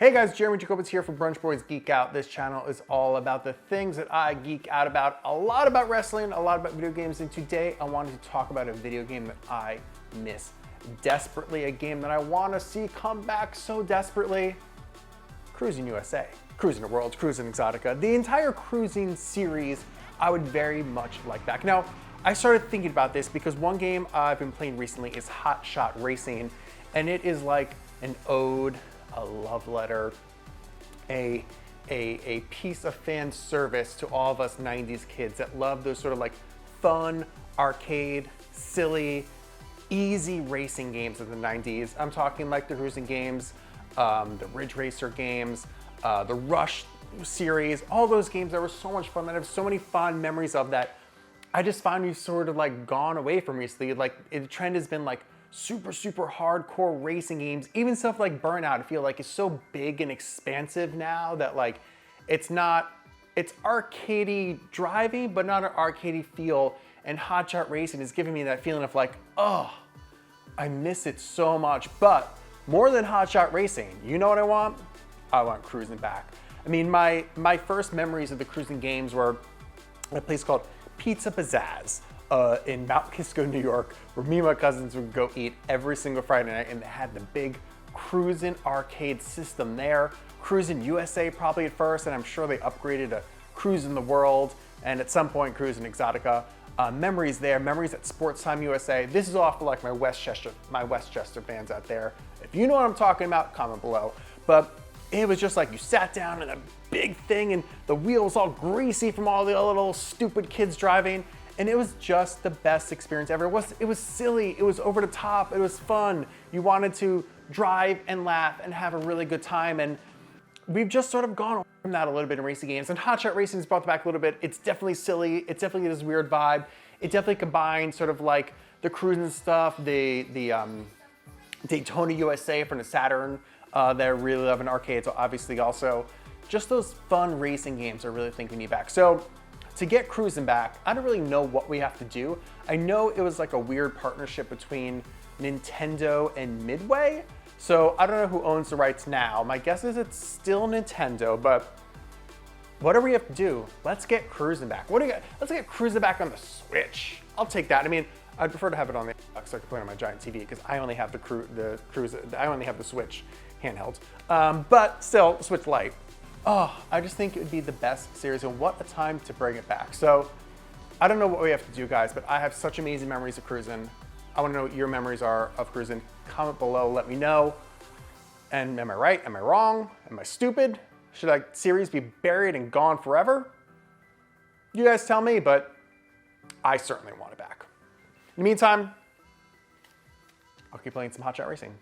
Hey guys, Jeremy Jacobowitz here for Brunch Boys Geek Out. This channel is all about the things that I geek out about. A lot about wrestling, a lot about video games, and today I wanted to talk about a video game that I miss desperately, a game that I want to see come back so desperately. Cruis N USA, Cruis N World, Cruis N Exotica, the entire cruising series I would very much like back. Now, I started thinking about this because one game I've been playing recently is Hotshot Racing, and it is like an ode, a love letter, a piece of fan service to all of us 90s kids that love those sort of like fun, arcade, silly, easy racing games of the 90s. I'm talking like the cruising games, the Ridge Racer games, the Rush series, all those games that were so much fun, that I have so many fond memories of that I just found we've sort of like gone away from recently. Like the trend has been like super hardcore racing games, even stuff like Burnout. I feel like is so big and expansive now that like it's arcadey driving, but not an arcadey feel. And Hotshot Racing is giving me that feeling of like, oh, I miss it so much. But more than Hotshot Racing, you know what I want? I want cruising back. I mean, my first memories of the cruising games were at a place called Pizza Pizzazz in Mount Kisco, New York, where me and my cousins would go eat every single Friday night, and they had the big cruising arcade system there. Cruis N USA probably at first, and I'm sure they upgraded to Cruis N the World, and at some point Cruis N Exotica. Memories there, memories at Sports Time USA. This is all for like my Westchester fans out there. If you know what I'm talking about, comment below. But it was just like you sat down in a big thing and the wheel was all greasy from all the little stupid kids driving. And it was just the best experience ever. It was silly, it was over the top, it was fun. You wanted to drive and laugh and have a really good time. And we've just sort of gone away from that a little bit in racing games. And Hotshot Racing has brought it back a little bit. It's definitely silly. It's definitely this weird vibe. It definitely combines sort of like the cruising stuff, the Daytona USA from the Saturn that I really love in arcades. So obviously also just those fun racing games I really think we need back. So to get cruising back, I don't really know what we have to do. I know it was like a weird partnership between Nintendo and Midway. So I don't know who owns the rights now. My guess is it's still Nintendo, but whatever we have to do, let's get cruising back. Let's get cruising back on the Switch. I'll take that. I mean, I'd prefer to have it on the Xbox so I can play it on my giant TV because I only have I only have the Switch handheld. But still, Switch Lite. Oh, I just think it would be the best series, and what a time to bring it back. So I don't know what we have to do, guys, but I have such amazing memories of cruising. I want to know what your memories are of cruising. Comment below, let me know. And am I right? Am I wrong? Am I stupid? Should a series be buried and gone forever? You guys tell me, but I certainly want it back. In the meantime, I'll keep playing some Hotshot Racing.